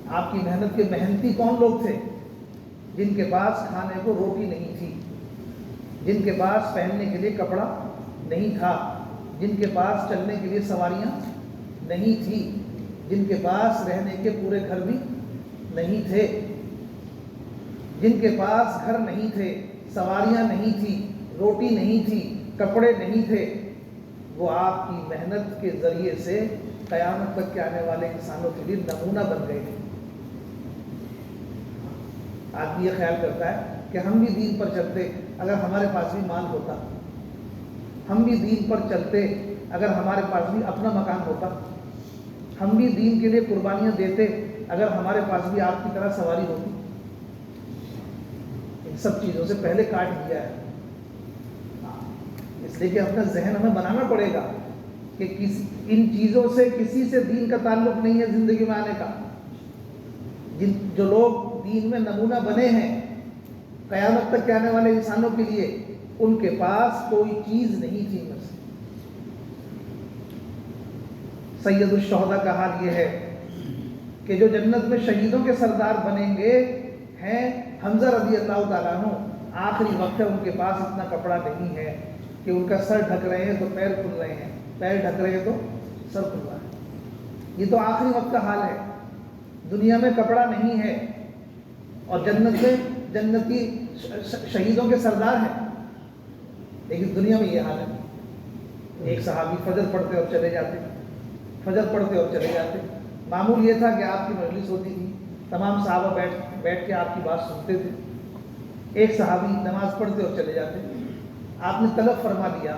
آپ کی محنت کے محنتی کون لوگ تھے؟ جن کے پاس کھانے کو روٹی نہیں تھی، جن کے پاس پہننے کے لیے کپڑا نہیں تھا، جن کے پاس چلنے کے لیے سواریاں نہیں تھی، جن کے پاس رہنے کے پورے گھر بھی نہیں تھے، جن کے پاس گھر نہیں تھے، سواریاں نہیں تھی، روٹی نہیں تھی، کپڑے نہیں تھے، وہ آپ کی محنت کے ذریعے سے قیامت تک کے آنے والے انسانوں کے لیے نمونہ بن گئے ہیں۔ آدمی یہ خیال کرتا ہے کہ ہم بھی دین پر چلتے اگر ہمارے پاس بھی مال ہوتا، ہم بھی دین پر چلتے اگر ہمارے پاس بھی اپنا مکان ہوتا، ہم بھی دین کے لیے قربانیاں دیتے اگر ہمارے پاس بھی آپ کی طرح سواری ہوتی۔ ان سب چیزوں سے پہلے کاٹ دیا ہے، اس لیے کہ اپنا ذہن ہمیں بنانا پڑے گا کہ ان چیزوں سے کسی سے دین کا تعلق نہیں ہے زندگی میں آنے کا۔ جو لوگ دین میں نمونہ بنے ہیں قیامت تک کے آنے والے انسانوں کے لیے، ان کے پاس کوئی چیز نہیں تھی۔ میں سے سید الشہداء کا حال یہ ہے کہ جو جنت میں شہیدوں کے سردار بنیں گے ہیں حمزہ رضی اللہ تعالیٰ عنہ۔ آخری وقت ہے، ان کے پاس اتنا کپڑا نہیں ہے کہ ان کا سر ڈھک رہے ہیں تو پیر کھل رہے ہیں، پیر ڈھک رہے ہیں تو سر کھل رہا ہے۔ یہ تو آخری وقت کا حال ہے، دنیا میں کپڑا نہیں ہے اور جنت میں جنتی شہیدوں کے سردار ہیں، لیکن دنیا میں یہ حال ہے۔ ایک صحابی فجر پڑھتے اور چلے جاتے، فجر پڑھتے اور چلے جاتے۔ معمول یہ تھا کہ آپ کی مجلس ہوتی تھی، تمام صحابہ بیٹھ کے آپ کی بات سنتے تھے۔ ایک صحابی نماز پڑھتے اور چلے جاتے، آپ نے طلب فرما دیا۔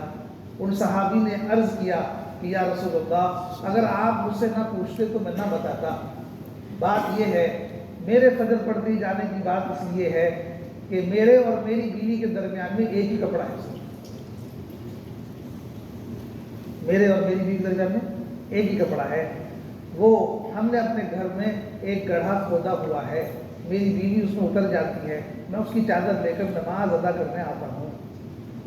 ان صحابی نے عرض کیا کہ یا رسول اللہ، اگر آپ مجھ سے نہ پوچھتے تو میں نہ بتاتا۔ بات یہ ہے، میرے فجر پڑھتے جانے کی بات اس لیے ہے کہ میرے اور میری بیوی کے درمیان میں ایک ہی کپڑا ہے، میرے اور میری بیوی کے درمیان میں ایک ہی کپڑا ہے، وہ ہم نے اپنے گھر میں ایک گڑھا کھودا ہوا ہے، میری بیوی اس میں اتر جاتی ہے، میں اس کی چادر لے کر نماز ادا کرنے آتا ہوں،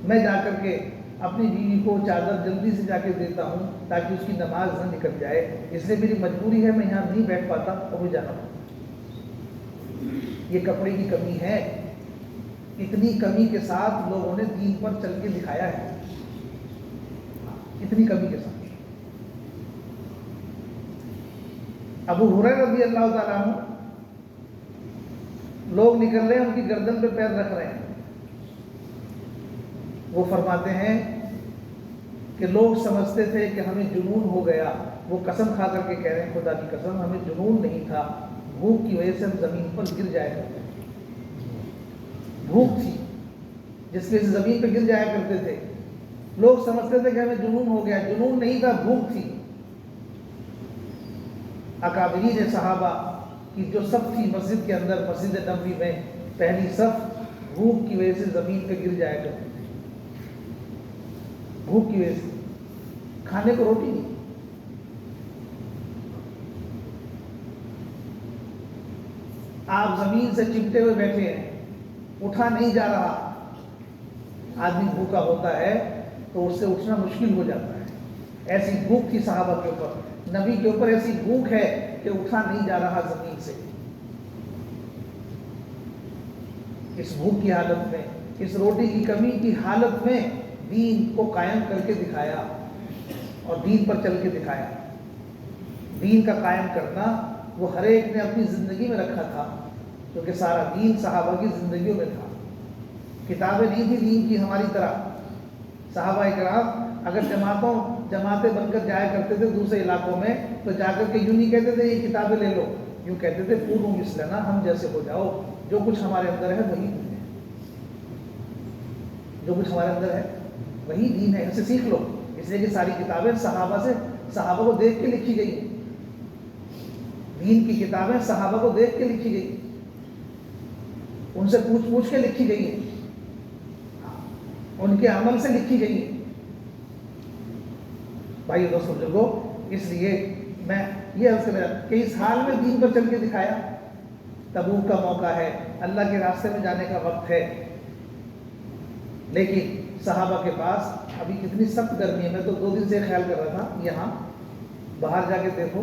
میں جا کر کے اپنی بیوی کو چادر جلدی سے جا کے دیتا ہوں تاکہ اس کی نماز نہ نکل جائے، اس لیے میری مجبوری ہے میں یہاں نہیں بیٹھ پاتا اور مجھے جانا پڑتا۔ یہ کپڑے کی کمی ہے، اتنی کمی کے ساتھ لوگوں نے دین پر چل کے دکھایا ہے، اتنی کمی کے ساتھ۔ ابو ہریرہ رضی اللہ تعالیٰ عنہ، لوگ نکل رہے ہیں، ان کی گردن پہ پیر رکھ رہے ہیں، وہ فرماتے ہیں کہ لوگ سمجھتے تھے کہ ہمیں جنون ہو گیا، وہ قسم کھا کر کے کہہ رہے ہیں خدا کی قسم ہمیں جنون نہیں تھا، بھوک کی وجہ سے ہم زمین پر گر جایا کرتے تھے، بھوک تھی جس کی وجہ سے زمین پہ گر جایا کرتے تھے۔ لوگ سمجھتے تھے کہ ہمیں جنون ہو گیا، جنون نہیں تھا، بھوک تھی۔ اکابرین صحابہ کی جو صف تھی مسجد کے اندر، مسجد نبوی میں پہلی صف، بھوک کی وجہ سے زمین پہ گر جایا کرتے تھے، بھوک کی وجہ سے، کھانے کو روٹی نہیں۔ آپ زمین سے چمٹے ہوئے بیٹھے ہیں، اٹھا نہیں جا رہا، آدمی بھوکا ہوتا ہے تو اس سے اٹھنا مشکل ہو جاتا ہے، ایسی بھوک تھی صحابہ کے اوپر، نبی کے اوپر ایسی بھوک ہے کہ اٹھا نہیں جا رہا زمین سے۔ اس بھوک کی حالت میں، اس روٹی کی کمی کی حالت میں دین کو قائم کر کے دکھایا اور دین پر چل کے دکھایا۔ دین کا قائم کرنا وہ ہر ایک نے اپنی زندگی میں رکھا تھا، کیونکہ سارا دین صحابہ کی زندگیوں میں تھا۔ کتابیں نہیں تھی دین کی ہماری طرح۔ صحابہ کرام اگر جماعتیں بن کر جایا کرتے تھے دوسرے علاقوں میں تو جا کر کے یوں نہیں کہتے تھے یہ کتابیں لے لو، یوں کہتے تھے کونوا مثلنا، ہم جیسے ہو جاؤ، جو کچھ ہمارے اندر ہے وہی دین ہے، جو کچھ ہمارے اندر ہے وہی دین ہے، اسے سیکھ لو۔ اس لیے کہ ساری کتابیں صحابہ کو دیکھ کے لکھی گئی، دین کی کتابیں صحابہ کو دیکھ کے لکھی گئی، ان سے پوچھ کے لکھی گئی ہیں، ان کے عمل سے لکھی گئی ہیں۔ بھائی دوست بزرگوں، اس لیے میں یہ عرض کر رہا کہ اس حال میں دین پر چل کے دکھایا۔ تبوک کا موقع ہے، اللہ کے راستے میں جانے کا وقت ہے، لیکن صحابہ کے پاس ابھی کتنی سخت گرمی ہے۔ میں تو 2 دن سے خیال کر رہا تھا، یہاں باہر جا کے دیکھو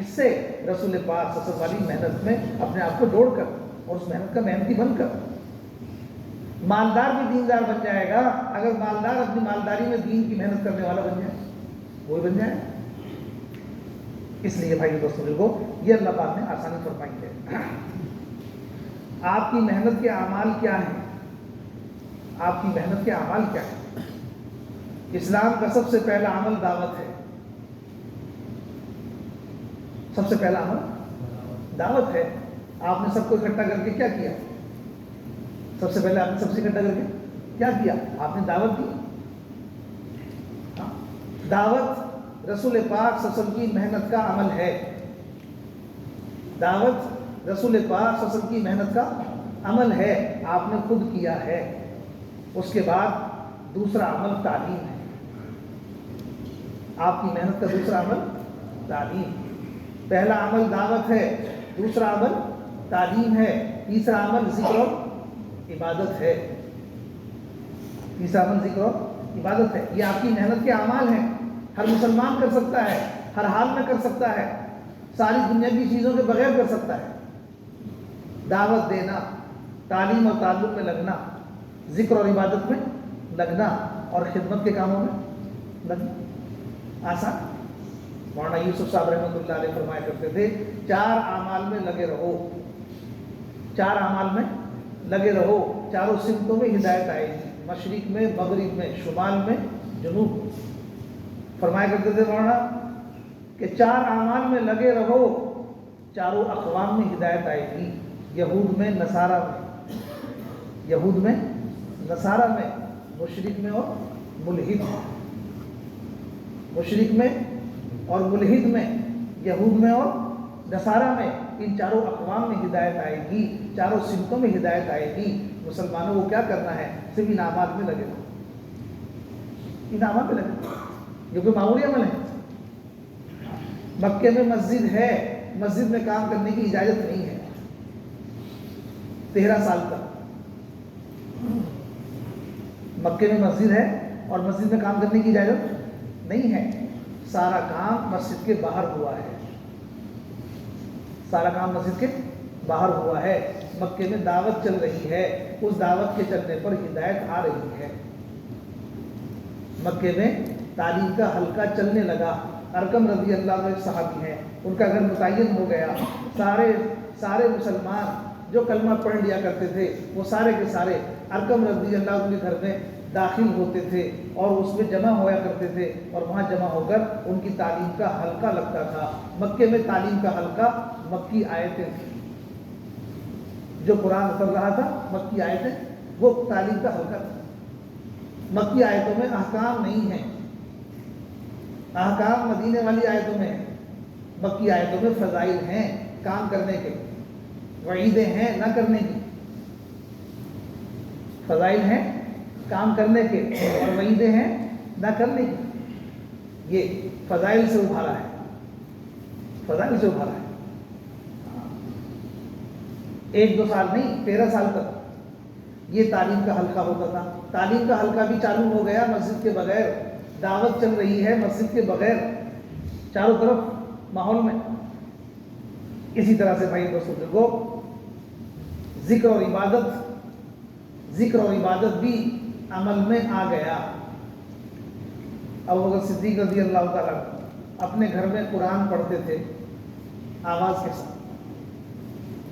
کس سے؟ رسول پاک صلی اللہ علیہ وسلم والی محنت میں اپنے آپ کو جوڑ کر اور اس محنت کا محنتی بن کر۔ مالدار بھی دیندار بن جائے گا اگر مالدار اپنی مالداری میں دین کی محنت کرنے والا بن جائے، وہی بن جائے۔ اس لیے بھائی دوستوں کو یہ اللہ پاک نے آسانی فرمائی ہے۔ آپ کی محنت کے اعمال کیا ہیں؟ آپ کی محنت کے اعمال کیا ہیں؟ اسلام کا سب سے پہلا عمل دعوت ہے۔ سب سے پہلا عمل دعوت ہے۔ آپ نے سب کو اکٹھا کر کے کیا کیا؟ سب سے پہلے آپ نے سب سے اکٹھا کر کے کیا کیا؟ آپ نے دعوت دی۔ دعوت رسول پاک صلی اللہ علیہ وسلم کی محنت کا عمل ہے۔ دعوت رسول پاک صلی اللہ علیہ وسلم کی محنت کا عمل ہے، آپ نے خود کیا ہے۔ اس کے بعد دوسرا عمل تعلیم ہے۔ آپ کی محنت کا دوسرا عمل تعلیم۔ پہلا عمل دعوت ہے، دوسرا عمل تعلیم ہے، تیسرا عمل ذکر و عبادت ہے۔ تیسرا عمل ذکر و عبادت ہے۔ یہ آپ کی محنت کے اعمال ہیں۔ ہر مسلمان کر سکتا ہے، ہر حال میں کر سکتا ہے، ساری دنیا کی چیزوں کے بغیر کر سکتا ہے۔ دعوت دینا، تعلیم اور تعلق میں لگنا، ذکر اور عبادت میں لگنا اور خدمت کے کاموں میں لگنا آسان۔ مولانا یوسف صاحب رحمۃ اللہ علیہ فرمایا کرتے تھے 4 اعمال میں لگے رہو، 4 اعمال میں لگے رہو، چاروں سمتوں میں ہدایت آئے گی، مشرق میں، مغرب میں، شمال میں، جنوب میں۔ فرمایا کرتے تھے مولانا کہ 4 اعمال میں لگے رہو، چاروں اقوام میں ہدایت آئے گی، یہود میں، نصارہ میں، یہود میں، نصارہ میں، مشرق میں اور ملحد میں، مشرق میں اور ملحد میں، یہود میں اور نصارہ میں، ان چاروں اقوام میں ہدایت آئے گی، چاروں سمتوں میں ہدایت آئے گی۔ مسلمانوں کو کیا کرنا ہے؟ صرف ان اعمال میں لگے رہو، ان اعمال میں لگے رہو، جو کہ معمولی عمل ہے۔ مکے میں مسجد ہے، مسجد میں کام کرنے کی اجازت نہیں ہے 13 سال تک۔ مکے میں مسجد ہے اور مسجد میں کام کرنے کی اجازت نہیں ہے۔ سارا کام مسجد کے باہر ہوا ہے، سارا کام مسجد کے باہر ہوا ہے۔ مکے میں دعوت چل رہی ہے، اس دعوت کے چلنے پر ہدایت آ رہی ہے۔ مکے میں تعلیم کا حلقہ چلنے لگا۔ ارقم رضی اللہ عنہ ایک صحابی ہیں، ان کا گھر متعین ہو گیا۔ سارے مسلمان جو کلمہ پڑھ لیا کرتے تھے وہ سارے کے سارے ارقم رضی اللہ عنہ کے گھر میں داخل ہوتے تھے اور اس میں جمع ہوا کرتے تھے، اور وہاں جمع ہو کر ان کی تعلیم کا حلقہ لگتا تھا۔ مکے میں تعلیم کا حلقہ مکی آیتیں تھیں، جو قرآن اتر رہا تھا مکی آیتیں، وہ تعلیم کا حلقہ تھا۔ مکی آیتوں میں احکام نہیں ہیں، احکام مدینے والی آیتوں میں ہیں۔ مکی آیتوں میں فضائل ہیں کام کرنے کے، وعیدیں ہیں نہ کرنے کی۔ فضائل ہیں کام کرنے کے اور وعیدیں ہیں نہ کرنے کی۔ یہ فضائل سے ابھارا ہے، فضائل سے ابھارا ہے۔ 1-2 سال نہیں، 13 سال تک یہ تعلیم کا حلقہ ہوتا تھا۔ تعلیم کا حلقہ بھی چالو ہو گیا مسجد کے بغیر، دعوت چل رہی ہے مسجد کے بغیر، چاروں طرف ماحول میں۔ اسی طرح سے بھائی دوستوں کو ذکر اور عبادت بھی عمل میں آ گیا۔ ابوبکر صدیق رضی اللہ تعالیٰ اپنے گھر میں قرآن پڑھتے تھے آواز کے ساتھ۔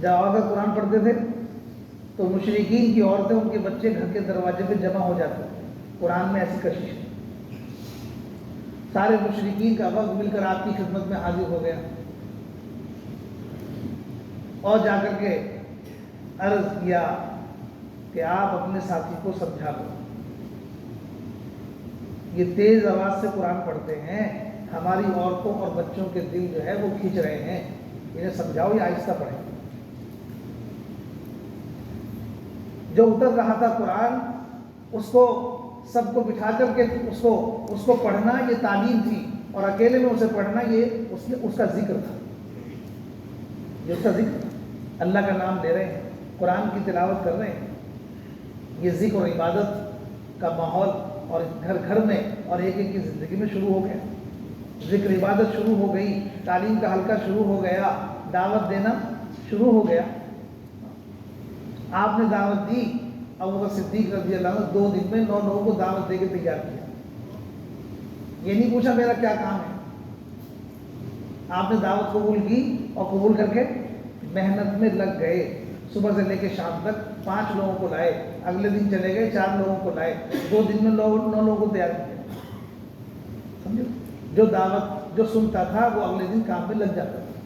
جب آواز میں قرآن پڑھتے تھے تو مشرکین کی عورتیں، ان کے بچے گھر کے دروازے پہ جمع ہو جاتے تھے۔ قرآن میں ایسی کشش ہے۔ سارے مشرکین کا وقت مل کر آپ کی خدمت میں حاضر ہو گیا اور جا کر کے عرض کیا کہ آپ اپنے ساتھی کو سمجھا دو، یہ تیز آواز سے قرآن پڑھتے ہیں، ہماری عورتوں اور بچوں کے دل جو ہے وہ کھینچ رہے ہیں، انہیں سمجھاؤ یہ آہستہ پڑھیں۔ جو اتر رہا تھا قرآن، اس کو سب کو بٹھا کر کے اس کو پڑھنا یہ تعلیم تھی، اور اکیلے میں اسے پڑھنا یہ اس کا ذکر تھا، یہ اس کا ذکر تھا۔ اللہ کا نام لے رہے ہیں، قرآن کی تلاوت کر رہے ہیں، یہ ذکر اور عبادت کا ماحول اور گھر گھر میں اور ایک ایک کی زندگی میں شروع ہو گیا۔ ذکر عبادت شروع ہو گئی، تعلیم کا حلقہ شروع ہو گیا، دعوت دینا شروع ہو گیا۔ آپ نے دعوت دی، ابو بکر صدیق رضی اللہ عنہ 2 دن میں 9 لوگوں کو دعوت دے کے تیار کیا۔ یہ نہیں پوچھا میرا کیا کام ہے، آپ نے دعوت قبول کی اور قبول کر کے محنت میں لگ گئے۔ صبح سے لے کے شام تک 5 لوگوں کو لائے، اگلے دن چلے گئے 4 لوگوں کو لائے، 2 دن میں 9 لوگوں کو تیار کیا۔ سمجھو، جو دعوت جو سنتا تھا وہ اگلے دن کام میں لگ جاتا تھا۔